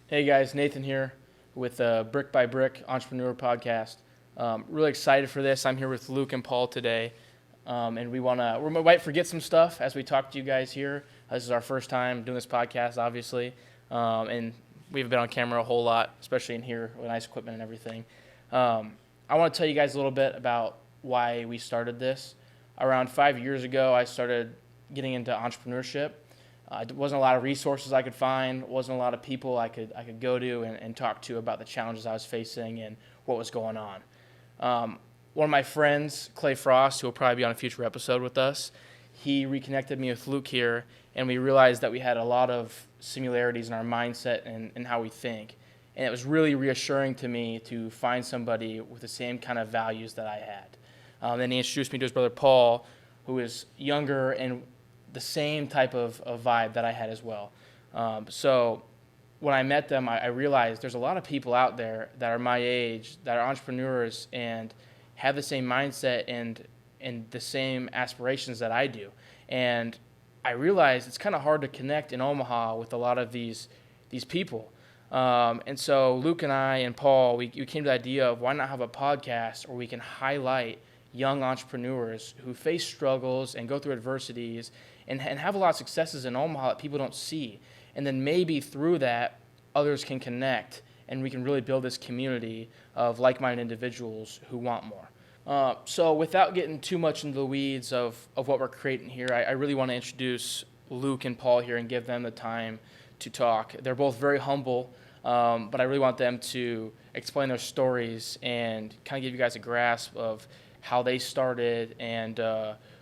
Hey guys, Nathan here with Brick by Brick Entrepreneur Podcast. Really excited for this. I'm here with Luke and Paul today, and we might forget some stuff as we talk to you guys here. This is our first time doing this podcast, obviously, and we've been on camera a whole lot, especially in here with nice equipment and everything. I want to tell you guys a little bit about why we started this. Around 5 years ago, I started getting into entrepreneurship. There wasn't a lot of resources I could find, wasn't a lot of people I could go to and talk to about the challenges I was facing and what was going on. One of my friends, Clay Frost, who will probably be on a future episode with us, he reconnected me with Luke here, and we realized that we had a lot of similarities in our mindset and how we think. And it was really reassuring to me to find somebody with the same kind of values that I had. Then he introduced me to his brother Paul, who is younger and the same type of vibe that I had as well. So when I met them, I realized there's a lot of people out there that are my age, that are entrepreneurs and have the same mindset and the same aspirations that I do. And I realized it's kind of hard to connect in Omaha with a lot of these people. And so Luke and I and Paul, we came to the idea of why not have a podcast where we can highlight young entrepreneurs who face struggles and go through adversities and have a lot of successes in Omaha that people don't see. And then maybe through that, others can connect and we can really build this community of like-minded individuals who want more. So without getting too much into the weeds of what we're creating here, I really want to introduce Luke and Paul here and give them the time to talk. They're both very humble, but I really want them to explain their stories and kind of give you guys a grasp of how they started and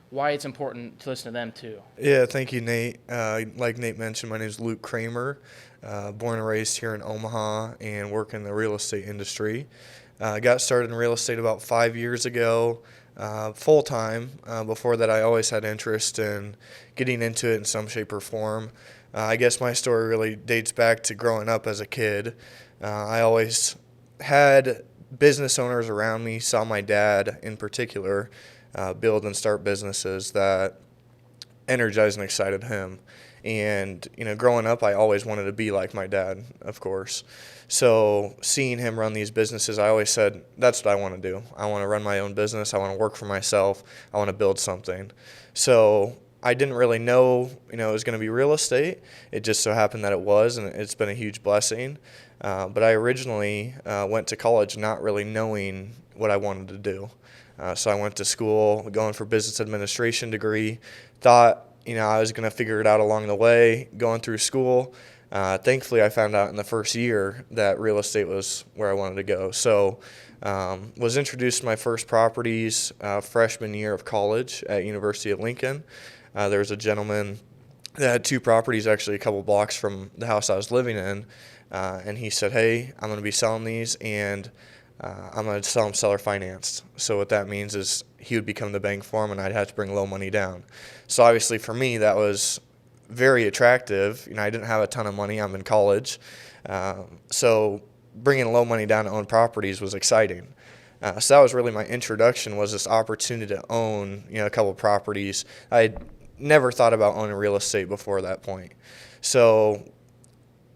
why it's important to listen to them too. Yeah, thank you, Nate. Like Nate mentioned, my name is Luke Kramer, born and raised here in Omaha and work in the real estate industry. Got started in real estate about 5 years ago, full-time. Before that, I always had interest in getting into it in some shape or form. I guess my story really dates back to growing up as a kid. I always had business owners around me, saw my dad in particular build and start businesses that energized and excited him. And, growing up, I always wanted to be like my dad, of course. So seeing him run these businesses, I always said, that's what I want to do. I want to run my own business. I want to work for myself. I want to build something. So I didn't really know, it was going to be real estate. It just so happened that it was, and it's been a huge blessing. But I originally went to college not really knowing what I wanted to do. So I went to school going for business administration degree, thought, I was going to figure it out along the way going through school. Thankfully, I found out in the first year that real estate was where I wanted to go. So was introduced to my first properties freshman year of college at University of Lincoln. There was a gentleman that had two properties actually a couple blocks from the house I was living in. And he said, hey, I'm going to be selling these, and I'm going to sell them seller financed. So what that means is he would become the bank for him, and I'd have to bring low money down. So obviously for me, that was very attractive. I didn't have a ton of money. I'm in college. So bringing low money down to own properties was exciting. So that was really my introduction, was this opportunity to own, a couple of properties. I never thought about owning real estate before that point. So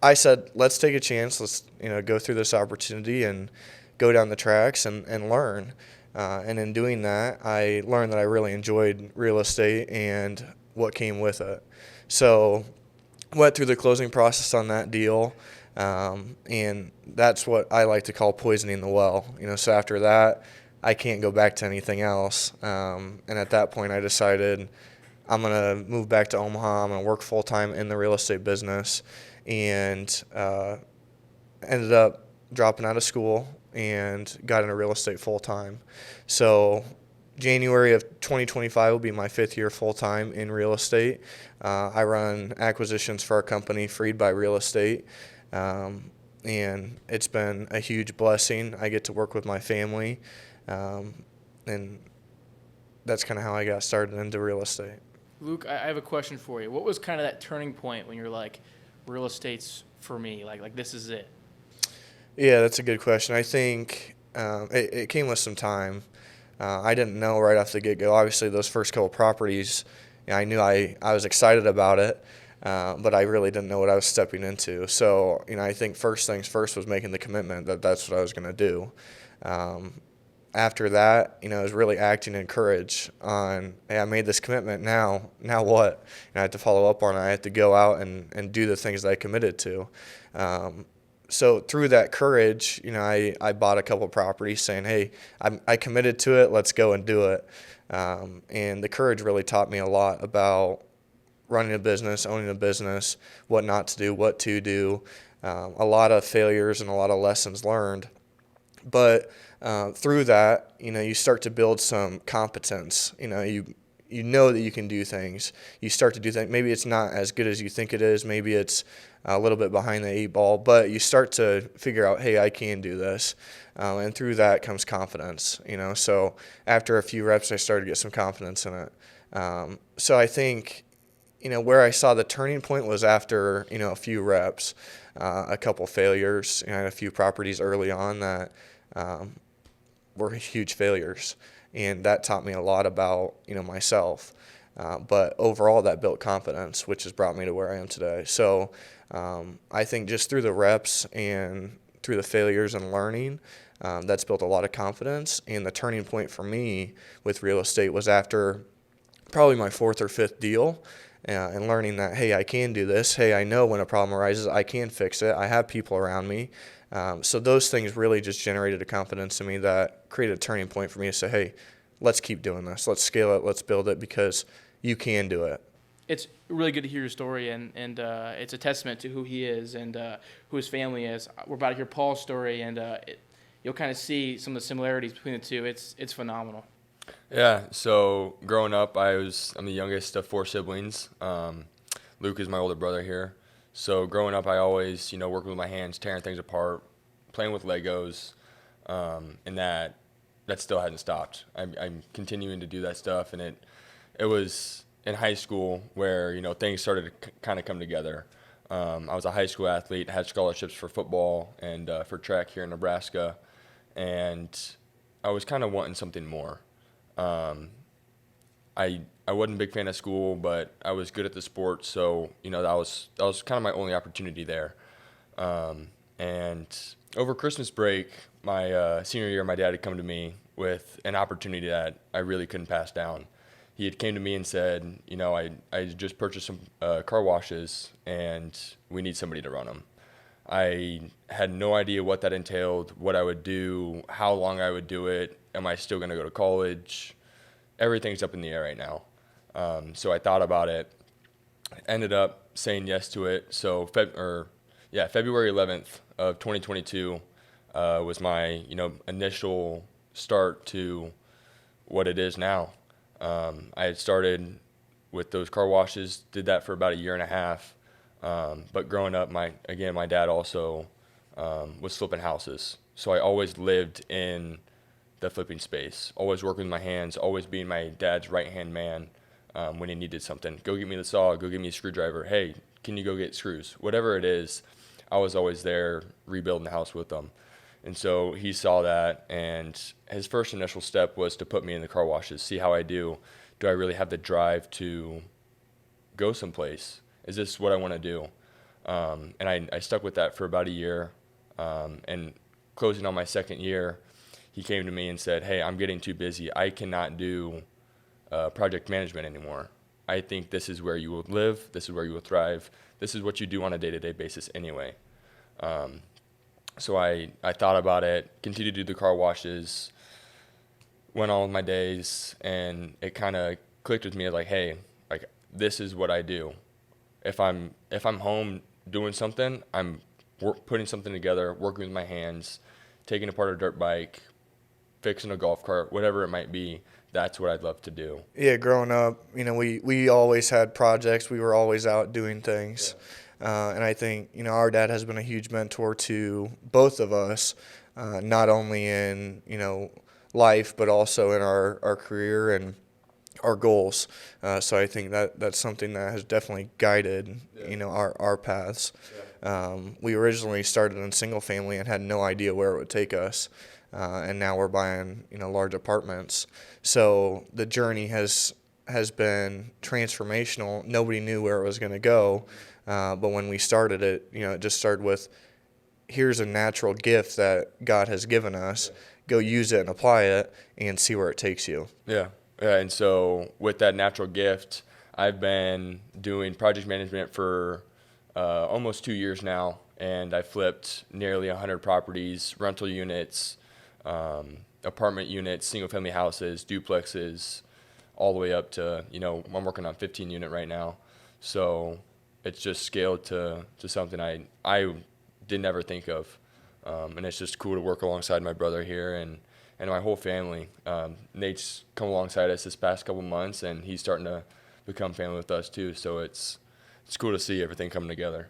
I said, let's take a chance. Let's, go through this opportunity and go down the tracks and learn. And in doing that, I learned that I really enjoyed real estate and what came with it. So went through the closing process on that deal. And that's what I like to call poisoning the well. So after that, I can't go back to anything else. And at that point, I decided I'm going to move back to Omaha. I'm going to work full-time in the real estate business. And ended up dropping out of school and got into real estate full-time. So January of 2025 will be my 5th year full-time in real estate. I run acquisitions for our company, Freed by Real Estate, and it's been a huge blessing. I get to work with my family, and that's kind of how I got started into real estate. Luke, I have a question for you. What was kind of that turning point when you're like, real estate's for me, like this is it? Yeah, that's a good question. I think it came with some time. I didn't know right off the get-go. Obviously, those first couple properties, I knew I was excited about it. but I really didn't know what I was stepping into. So, I think first things first was making the commitment that that's what I was going to do. After that, it was really acting in courage on, hey, I made this commitment, now what? And I have to follow up on it. I have to go out and do the things that I committed to. So through that courage, I bought a couple properties saying, hey, I committed to it, let's go and do it. And the courage really taught me a lot about running a business, owning a business, what not to do, what to do, a lot of failures and a lot of lessons learned. But through that, you start to build some competence. You know that you can do things. You start to do things. Maybe it's not as good as you think it is. Maybe it's a little bit behind the eight ball. But you start to figure out, hey, I can do this. And through that comes confidence. So after a few reps, I started to get some confidence in it. So I think, where I saw the turning point was after, a few reps, a couple failures. I had a few properties early on that were huge failures. And that taught me a lot about, myself. But overall, that built confidence, which has brought me to where I am today. So I think just through the reps and through the failures and learning, that's built a lot of confidence. And the turning point for me with real estate was after probably my fourth or fifth deal, and learning that, hey, I can do this. Hey, I know when a problem arises, I can fix it. I have people around me. So those things really just generated a confidence in me that created a turning point for me to say, hey, let's keep doing this. Let's scale it. Let's build it, because you can do it. It's really good to hear your story, and it's a testament to who he is and who his family is. We're about to hear Paul's story, and you'll kind of see some of the similarities between the two. It's phenomenal. Yeah, so growing up, I'm the youngest of four siblings. Luke is my older brother here. So growing up, I always, working with my hands, tearing things apart, playing with Legos, and that still hadn't stopped. I'm continuing to do that stuff, and it was in high school where, things started to kind of come together. I was a high school athlete, had scholarships for football and for track here in Nebraska, and I was kind of wanting something more. I wasn't a big fan of school, but I was good at the sport, so that was kind of my only opportunity there. And over Christmas break, my senior year, my dad had come to me with an opportunity that I really couldn't pass down. He had came to me and said, I just purchased some car washes, and we need somebody to run them. I had no idea what that entailed, what I would do, how long I would do it. Am I still going to go to college? Everything's up in the air right now. So I thought about it, ended up saying yes to it. So February 11th of 2022 was my initial start to what it is now. I had started with those car washes, did that for about a year and a half. But growing up, my dad also was flipping houses. So I always lived in the flipping space, always working with my hands, always being my dad's right-hand man when he needed something. Go get me the saw, go get me a screwdriver. Hey, can you go get screws? Whatever it is, I was always there rebuilding the house with them. And so he saw that, and his first initial step was to put me in the car washes, see how I do. Do I really have the drive to go someplace? Is this what I want to do? And I stuck with that for about a year. And closing on my second year, he came to me and said, hey, I'm getting too busy. I cannot do project management anymore. I think this is where you will live. This is where you will thrive. This is what you do on a day-to-day basis anyway. So I thought about it, continued to do the car washes, went on with my days, and it kind of clicked with me like, hey, like this is what I do. If I'm home doing something, I'm putting something together, working with my hands, taking apart a dirt bike, fixing a golf cart, whatever it might be. That's what I'd love to do. Yeah, growing up, we always had projects. We were always out doing things. Yeah. And I think, our dad has been a huge mentor to both of us, not only in, life, but also in our career and our goals. So I think that's something that has definitely guided, our paths. Yeah. We originally started in single family and had no idea where it would take us. And now we're buying, large apartments. So the journey has has been transformational. Nobody knew where it was going to go, but when we started it, it just started with, here's a natural gift that God has given us. Go use it and apply it and see where it takes you. Yeah. Yeah. And so with that natural gift, I've been doing project management for almost 2 years now, and I flipped nearly 100 properties, rental units, apartment units, single-family houses, duplexes, all the way up to, I'm working on 15 unit right now. So it's just scaled to something I did never think of. And it's just cool to work alongside my brother here and my whole family. Nate's come alongside us this past couple months, and he's starting to become family with us too. So it's cool to see everything coming together.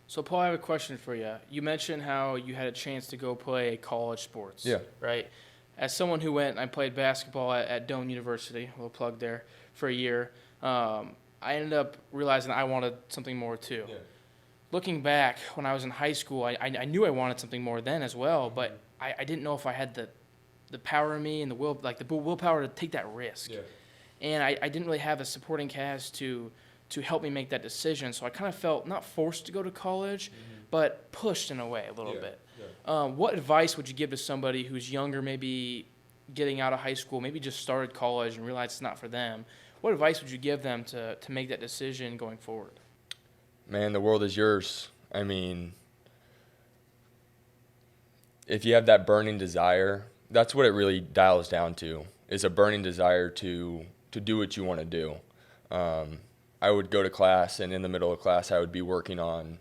So, Paul, I have a question for you. You mentioned how you had a chance to go play college sports. Yeah. Right? As someone who went, I played basketball at Doane University, a little plug there, for a year. I ended up realizing I wanted something more too. Yeah. Looking back, when I was in high school, I knew I wanted something more then as well, but I didn't know if I had the power in me and the willpower to take that risk. Yeah. And I didn't really have a supporting cast to help me make that decision. So I kind of felt not forced to go to college, but pushed in a way a little bit. Yeah. What advice would you give to somebody who's younger, maybe getting out of high school, maybe just started college and realized it's not for them? What advice would you give them to make that decision going forward? Man, the world is yours. I mean, if you have that burning desire, that's what it really dials down to, is a burning desire to do what you want to do. I would go to class, and in the middle of class, I would be working on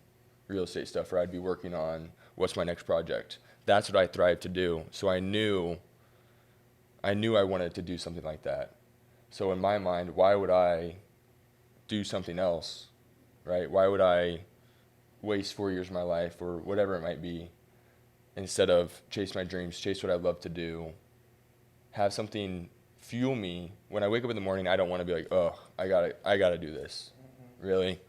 real estate stuff, or I'd be working on what's my next project. That's what I thrive to do. So I knew I wanted to do something like that. So in my mind, why would I do something else, right? Why would I waste 4 years of my life or whatever it might be, instead of chase my dreams, chase what I love to do, have something fuel me. When I wake up in the morning, I don't want to be like, oh, I gotta do this. Really?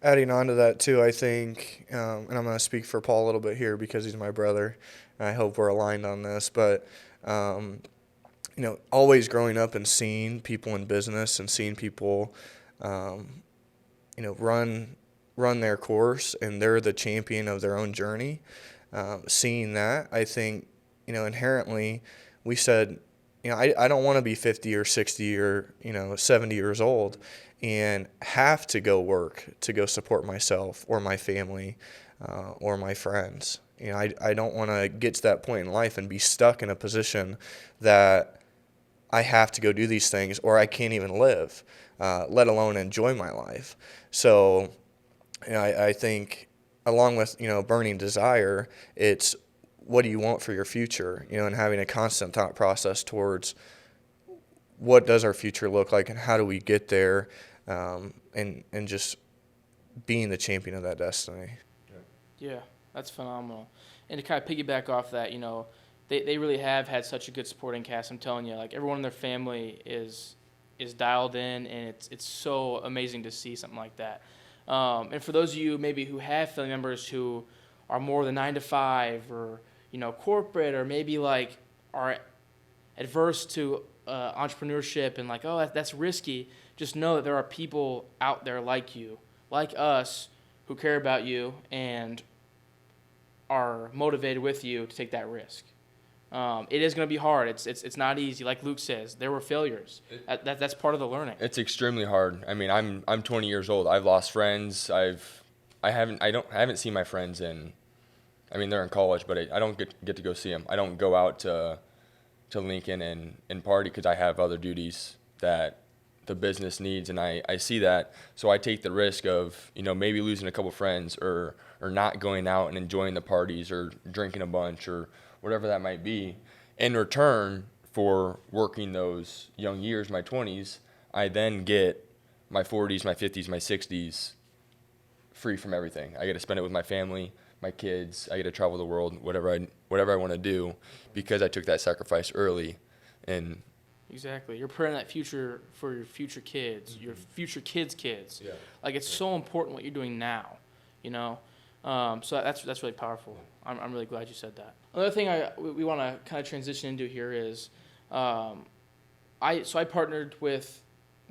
Adding on to that too, I think, and I'm going to speak for Paul a little bit here because he's my brother, and I hope we're aligned on this, but always growing up and seeing people in business and seeing people, run their course, and they're the champion of their own journey. Seeing that, I think, inherently, we said, I don't want to be 50 or 60 or, 70 years old and have to go work to go support myself or my family or my friends. I don't want to get to that point in life and be stuck in a position that I have to go do these things or I can't even live, let alone enjoy my life. So, I think along with, burning desire, it's what do you want for your future, and having a constant thought process towards what does our future look like and how do we get there, and just being the champion of that destiny. Yeah, that's phenomenal. And to kind of piggyback off that, they really have had such a good supporting cast. I'm telling you, like everyone in their family is dialed in, and it's so amazing to see something like that. And for those of you maybe who have family members who are more the 9-to-5 or corporate, or maybe like are adverse to entrepreneurship and like, oh, that's risky, just know that there are people out there like you, like us, who care about you and are motivated with you to take that risk. It is going to be hard. It's not easy. Like Luke says, there were failures. That's part of the learning. It's extremely hard. I mean, I'm 20 years old. I've lost friends. I haven't seen my friends in. I mean, they're in college, but I don't get to go see them. I don't go out to Lincoln and party because I have other duties that the business needs, and I see that. So I take the risk of maybe losing a couple friends or not going out and enjoying the parties or drinking a bunch or whatever that might be. In return for working those young years, my 20s, I then get my 40s, my 50s, my 60s free from everything. I get to spend it with my family, my kids. I get to travel the world, whatever I want to do, because I took that sacrifice early. And exactly, you're preparing that future for your future kids, your future kids' kids. Yeah. Like it's so important what you're doing now, So that's really powerful. I'm really glad you said that. Another thing we want to kind of transition into here is, I partnered with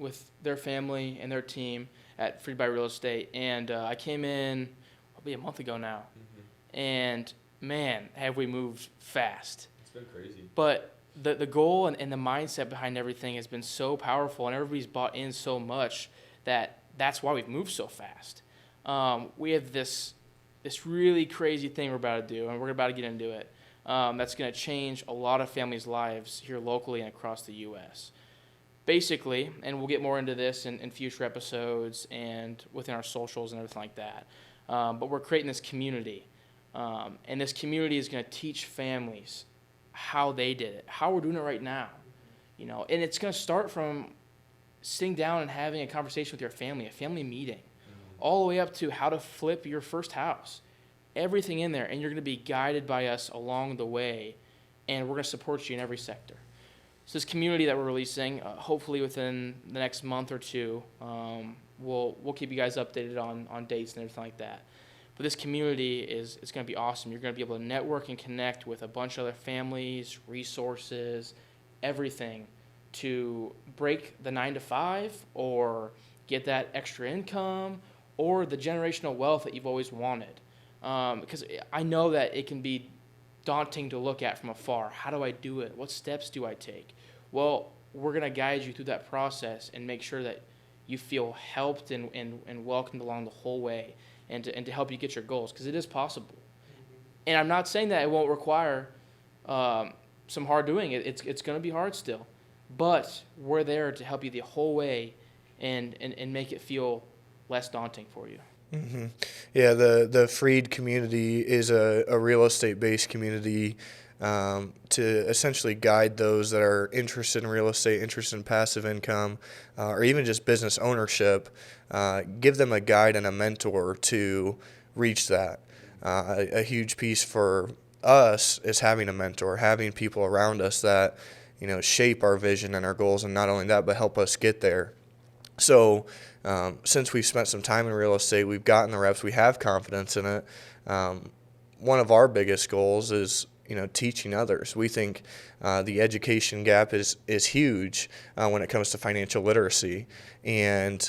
with their family and their team at Freed by Real Estate, and I came in probably a month ago now, and man, have we moved fast. It's been crazy. But the goal and the mindset behind everything has been so powerful, and everybody's bought in so much that's why we've moved so fast. We have this really crazy thing we're about to do, and we're about to get into it. That's going to change a lot of families' lives here locally and across the U.S. Basically, and we'll get more into this in future episodes and within our socials and everything like that, but we're creating this community, and this community is going to teach families how they did it, how we're doing it right now, and it's going to start from sitting down and having a conversation with your family, a family meeting, all the way up to how to flip your first house. Everything in there, and you're going to be guided by us along the way, and we're going to support you in every sector. So this community that we're releasing, hopefully within the next month or two, we'll keep you guys updated on dates and everything like that. But this community it's going to be awesome. You're going to be able to network and connect with a bunch of other families, resources, everything to break the 9-to-5 or get that extra income or the generational wealth that you've always wanted. Because I know that it can be daunting to look at from afar. How do I do it? What steps do I take? Well, we're going to guide you through that process and make sure that you feel helped and welcomed along the whole way and to help you get your goals, because it is possible. And I'm not saying that it won't require some hard doing. It's going to be hard still. But we're there to help you the whole way and make it feel less daunting for you. Mm-hmm. Yeah, the Freed community is a real estate-based community to essentially guide those that are interested in real estate, interested in passive income, or even just business ownership, give them a guide and a mentor to reach that. A huge piece for us is having a mentor, having people around us that shape our vision and our goals, and not only that, but help us get there. So since we've spent some time in real estate, we've gotten the reps, we have confidence in it. One of our biggest goals is teaching others. We think the education gap is huge when it comes to financial literacy, and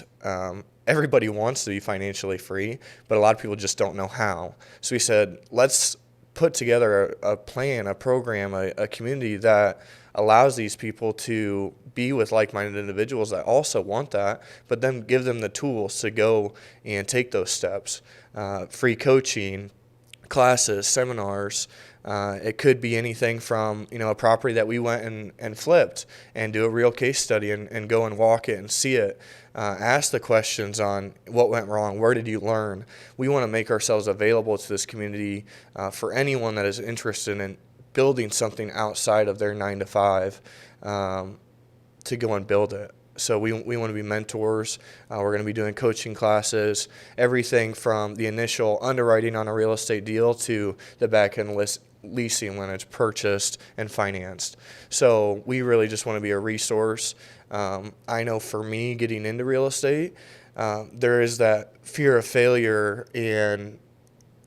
everybody wants to be financially free, but a lot of people just don't know how. So we said, let's put together a plan, a program, a community that allows these people to be with like-minded individuals that also want that, but then give them the tools to go and take those steps. Free coaching, classes, seminars. It could be anything from a property that we went and flipped and do a real case study and go and walk it and see it. Ask the questions on what went wrong, where did you learn. We want to make ourselves available to this community for anyone that is interested in building something outside of their 9-to-5 to go and build it. So we want to be mentors. We're going to be doing coaching classes, everything from the initial underwriting on a real estate deal to the back end leasing when it's purchased and financed. So we really just want to be a resource. I know for me, getting into real estate, there is that fear of failure, and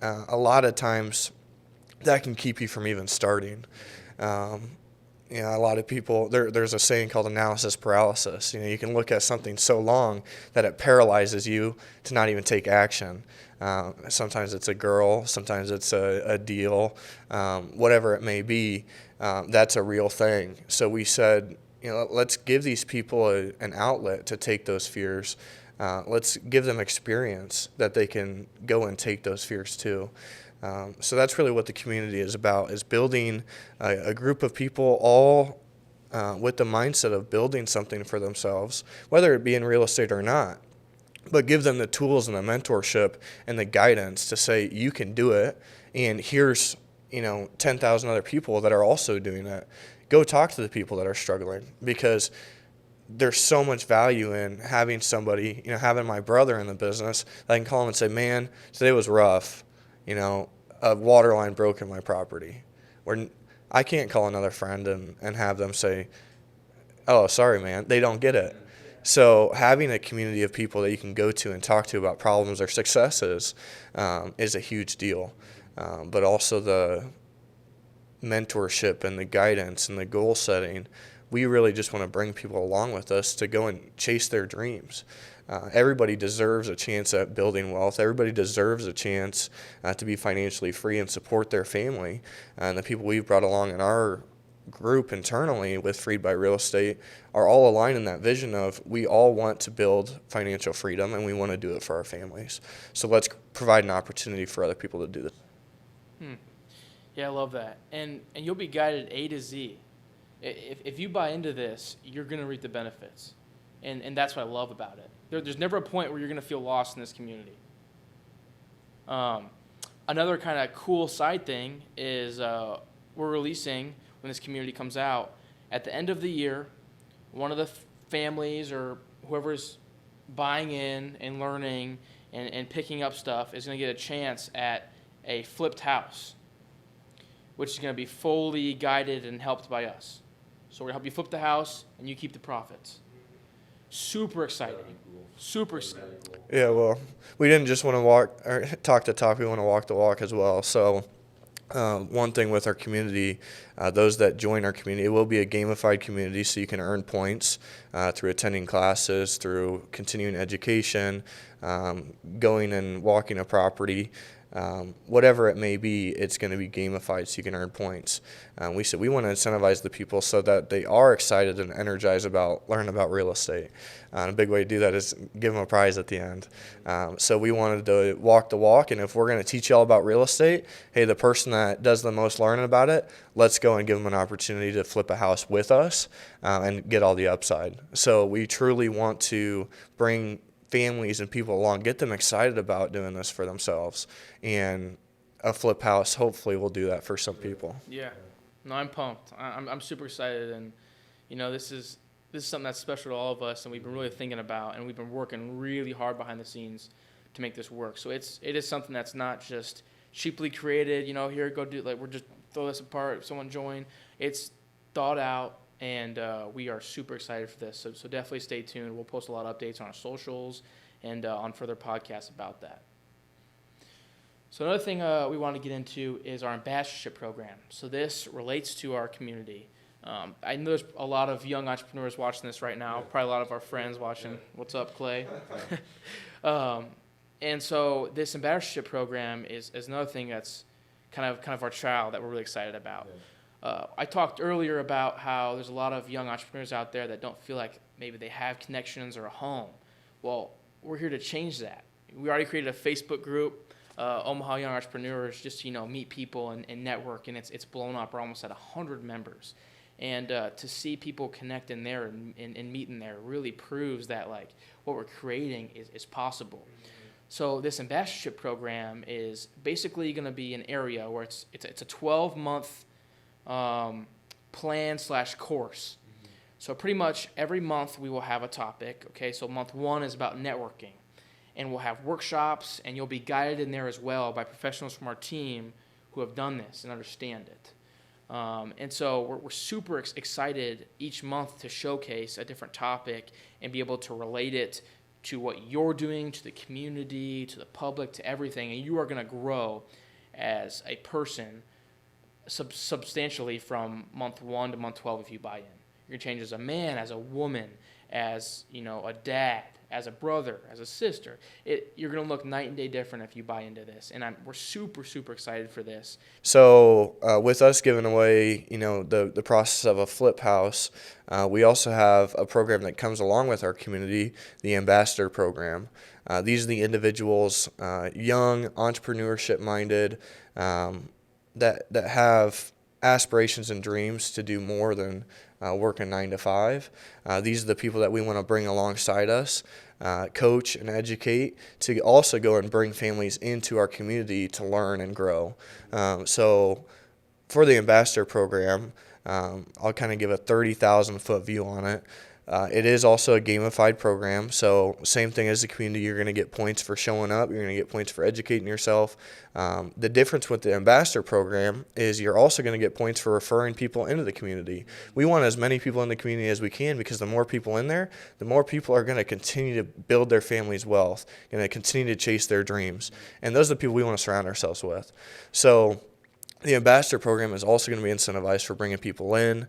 a lot of times that can keep you from even starting. A lot of people, there's a saying called analysis paralysis. You can look at something so long that it paralyzes you to not even take action. Sometimes it's a girl, sometimes it's a deal, whatever it may be. That's a real thing. So we said, let's give these people an outlet to take those fears. Let's give them experience that they can go and take those fears to. So that's really what the community is about, is building a group of people all with the mindset of building something for themselves, whether it be in real estate or not, but give them the tools and the mentorship and the guidance to say, you can do it, and here's 10,000 other people that are also doing it. Go talk to the people that are struggling, because there's so much value in having somebody, having my brother in the business, I can call him and say, man, today was rough. A water line broke in my property. Where I can't call another friend and have them say, oh, sorry, man. They don't get it. So having a community of people that you can go to and talk to about problems or successes is a huge deal. But also the mentorship and the guidance and the goal setting we really just want to bring people along with us to go and chase their dreams. Everybody deserves a chance at building wealth. Everybody deserves a chance to be financially free and support their family. And the people we've brought along in our group internally with Freed by Real Estate are all aligned in that vision of we all want to build financial freedom and we want to do it for our families. So let's provide an opportunity for other people to do this. Yeah, I love that. And you'll be guided A to Z. If you buy into this, you're going to reap the benefits. And that's what I love about it. There's never a point where you're going to feel lost in this community. Another kind of cool side thing is we're releasing, when this community comes out, at the end of the year, one of the families or whoever's buying in and learning and picking up stuff is going to get a chance at a flipped house, which is going to be fully guided and helped by us. So we're going to help you flip the house and you keep the profits. Super exciting. Super exciting. Yeah, well, we didn't just want to talk the talk, we want to walk the walk as well. So one thing with our community, those that join our community, it will be a gamified community, so you can earn points through attending classes, through continuing education, going and walking a property. Whatever it may be, it's going to be gamified so you can earn points. We said we want to incentivize the people so that they are excited and energized about learning about real estate. And a big way to do that is give them a prize at the end. So we wanted to walk the walk, and if we're going to teach you all about real estate, hey, the person that does the most learning about it, let's go and give them an opportunity to flip a house with us and get all the upside. So we truly want to bring families and people along, get them excited about doing this for themselves, and a flip house hopefully will do that for some people. Yeah, no, I'm pumped. I'm super excited, and this is something that's special to all of us, and we've been really thinking about, and we've been working really hard behind the scenes to make this work. So it is something that's not just cheaply created. Here, go do, like, we're just throw this apart, someone join. It's thought out. And we are super excited for this. So definitely stay tuned. We'll post a lot of updates on our socials and on further podcasts about that. So another thing we want to get into is our ambassadorship program. So this relates to our community. I know there's a lot of young entrepreneurs watching this right now. Probably a lot of our friends watching. What's up, Clay? And so this ambassadorship program is another thing that's kind of our child that we're really excited about. Yeah. I talked earlier about how there's a lot of young entrepreneurs out there that don't feel like maybe they have connections or a home. Well, we're here to change that. We already created a Facebook group, Omaha Young Entrepreneurs, just to meet people and network, and it's blown up. We're almost at 100 members. And to see people connect in there and meet in there really proves that like what we're creating is possible. So this ambassadorship program is basically going to be an area where it's a 12-month plan/course. So pretty much every month we will have a topic. Okay, so month 1 is about networking, and we'll have workshops, and you'll be guided in there as well by professionals from our team who have done this and understand it. And so we're super excited each month to showcase a different topic and be able to relate it to what you're doing, to the community, to the public, to everything, and you are going to grow as a person substantially from month 1 to month 12 if you buy in. You're going to change as a man, as a woman, as a dad, as a brother, as a sister. You're going to look night and day different if you buy into this, and we're super, super excited for this. So with us giving away, the process of a flip house, we also have a program that comes along with our community, the Ambassador Program. These are the individuals, young, entrepreneurship-minded, that have aspirations and dreams to do more than working 9 to 5. These are the people that we want to bring alongside us, coach and educate, to also go and bring families into our community to learn and grow. So for the Ambassador Program, I'll kind of give a 30,000-foot view on it. It is also a gamified program, so same thing as the community. You're going to get points for showing up. You're going to get points for educating yourself. The difference with the Ambassador Program is you're also going to get points for referring people into the community. We want as many people in the community as we can, because the more people in there, the more people are going to continue to build their family's wealth, going to continue to chase their dreams. And those are the people we want to surround ourselves with. So the Ambassador Program is also going to be incentivized for bringing people in.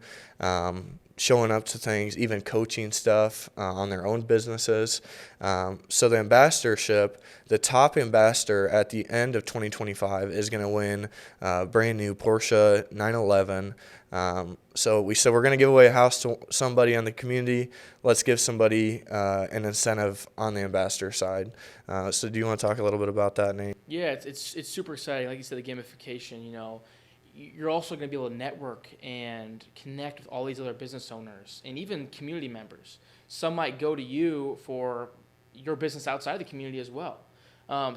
showing up to things, even coaching stuff on their own businesses. So the ambassadorship, the top ambassador at the end of 2025 is going to win a brand new Porsche 911. So we said we're going to give away a house to somebody in the community. Let's give somebody an incentive on the ambassador side. So do you want to talk a little bit about that, Nate? Yeah, it's super exciting. Like you said, the gamification, you're also going to be able to network and connect with all these other business owners and even community members. Some might go to you for your business outside the community as well.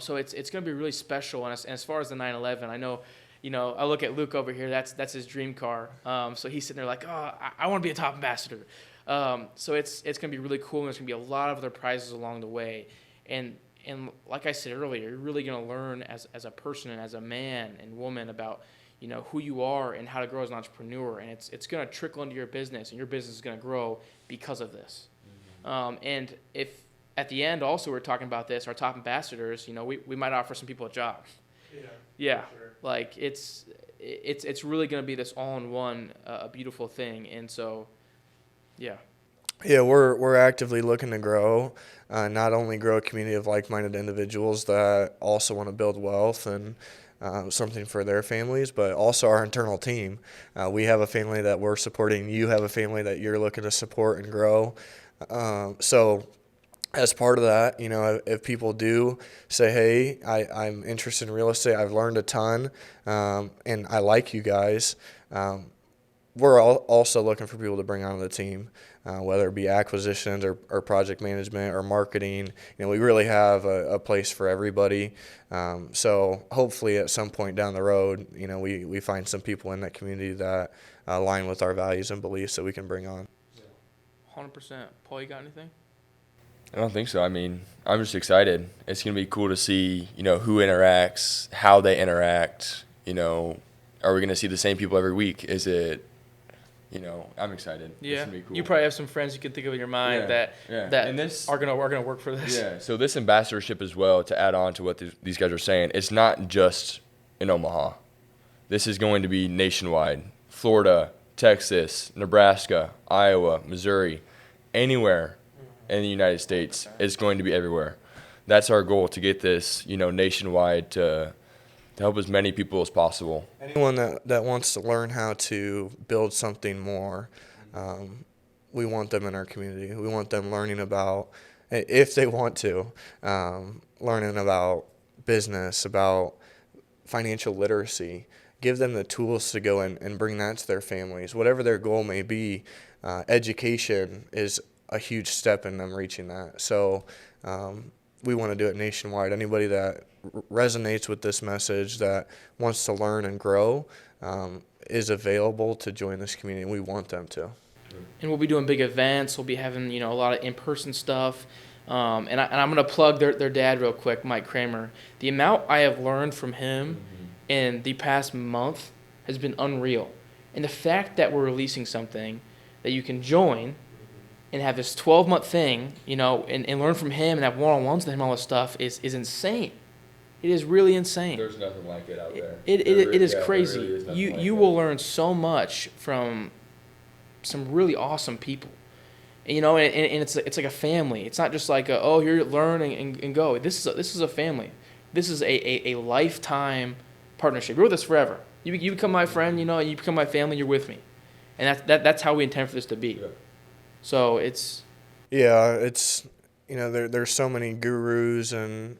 So it's going to be really special. And as far as the 911, I know, I look at Luke over here. That's his dream car. So he's sitting there like, oh, I want to be a top ambassador. So it's going to be really cool. And there's going to be a lot of other prizes along the way. And like I said earlier, you're really going to learn as a person and as a man and woman about who you are and how to grow as an entrepreneur, and it's going to trickle into your business, and your business is going to grow because of this. And if at the end also we're talking about this, our top ambassadors, we might offer some people a job. Yeah. Sure. Like it's really going to be this all-in-one, a beautiful thing, and so, yeah. Yeah, we're actively looking to grow, not only grow a community of like-minded individuals that also want to build wealth and something for their families, but also our internal team. We have a family that we're supporting. You have a family that you're looking to support and grow. So as part of that, if people do say, hey, I'm interested in real estate, I've learned a ton, and I like you guys, we're also looking for people to bring onto the team, whether it be acquisitions or project management or marketing. We really have a place for everybody. So hopefully at some point down the road, we find some people in that community that align with our values and beliefs that we can bring on. 100%. Paul, you got anything? I don't think so. I mean, I'm just excited. It's going to be cool to see, who interacts, how they interact. Are we going to see the same people every week? Is it, I'm excited. Yeah. It's going to be cool. You probably have some friends you can think of in your mind that and this, are going to work for this. Yeah. So this ambassadorship as well, to add on to what these guys are saying, it's not just in Omaha. This is going to be nationwide. Florida, Texas, Nebraska, Iowa, Missouri, anywhere in the United States, it's going to be everywhere. That's our goal, to get this, nationwide, to help as many people as possible. Anyone that wants to learn how to build something more, we want them in our community. We want them learning about, if they want to, learning about business, about financial literacy. Give them the tools to go and bring that to their families. Whatever their goal may be, education is a huge step in them reaching that. So we want to do it nationwide. Anybody that resonates with this message, that wants to learn and grow, is available to join this community. We want them to. And we'll be doing big events. We'll be having a lot of in-person stuff. And I'm going to plug their dad real quick, Mike Kramer. The amount I have learned from him in the past month has been unreal. And the fact that we're releasing something that you can join and have this 12-month thing, and learn from him and have one-on-ones with him, all this stuff is insane. It is really insane. There's nothing like it out there. It is crazy. Really is you will learn so much from some really awesome people. And it's like a family. It's not just like here, learn and go. This is a family. This is a lifetime partnership. You're with us forever. You become my friend, you become my family. You're with me, and that's how we intend for this to be. Yeah. So it's there's so many gurus and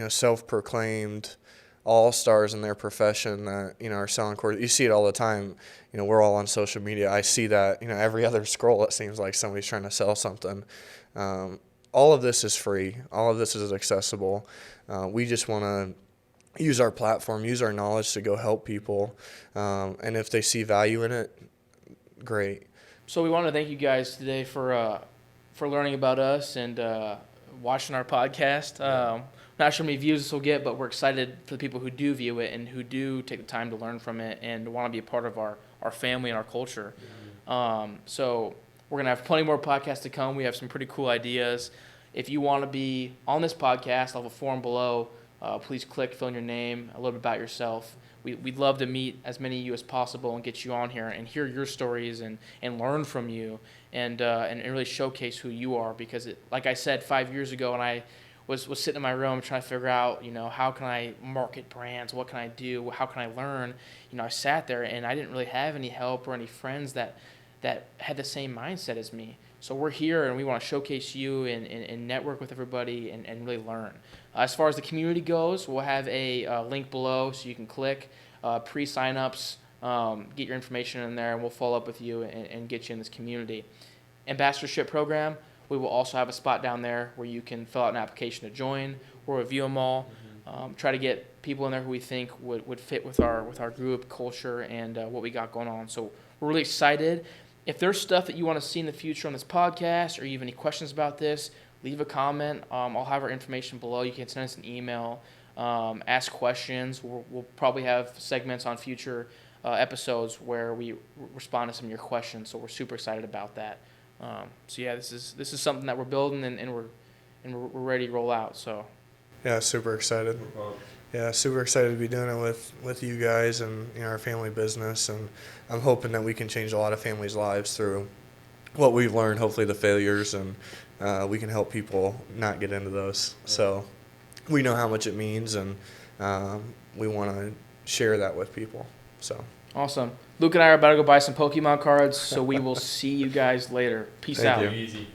self-proclaimed all-stars in their profession that are selling courses. You see it all the time. We're all on social media. I see that every other scroll, it seems like somebody's trying to sell something. All of this is free. All of this is accessible. We just want to use our platform, use our knowledge to go help people, and if they see value in it, great. So we want to thank you guys today for learning about us and watching our podcast. Not sure how many views this will get, but we're excited for the people who do view it and who do take the time to learn from it and want to be a part of our family and our culture. So we're going to have plenty more podcasts to come. We have some pretty cool ideas. If you want to be on this podcast, I'll have a form below. Please click, fill in your name, a little bit about yourself. we'd love to meet as many of you as possible and get you on here and hear your stories and learn from you and really showcase who you are, because like I said 5 years ago, and I was sitting in my room trying to figure out, how can I market brands? What can I do? How can I learn? I sat there and I didn't really have any help or any friends that had the same mindset as me. So we're here and we want to showcase you and network with everybody and really learn. As far as the community goes, we'll have a link below so you can click pre-signups, get your information in there, and we'll follow up with you and get you in this community. Ambassadorship program, we will also have a spot down there where you can fill out an application to join. We'll review them all, try to get people in there who we think would fit with our group, culture, and what we got going on. So we're really excited. If there's stuff that you want to see in the future on this podcast, or you have any questions about this, leave a comment. I'll have our information below. You can send us an email, ask questions. We'll probably have segments on future episodes where we respond to some of your questions. So we're super excited about that. So yeah, this is something that we're building and we're ready to roll out. So Yeah, super excited. Yeah, super excited to be doing it with you guys and our family business, and I'm hoping that we can change a lot of families' lives through what we've learned, hopefully the failures, and we can help people not get into those. So we know how much it means, and we want to share that with people. So awesome. Luke and I are about to go buy some Pokemon cards, so we will see you guys later. Peace Thank out. you. Easy.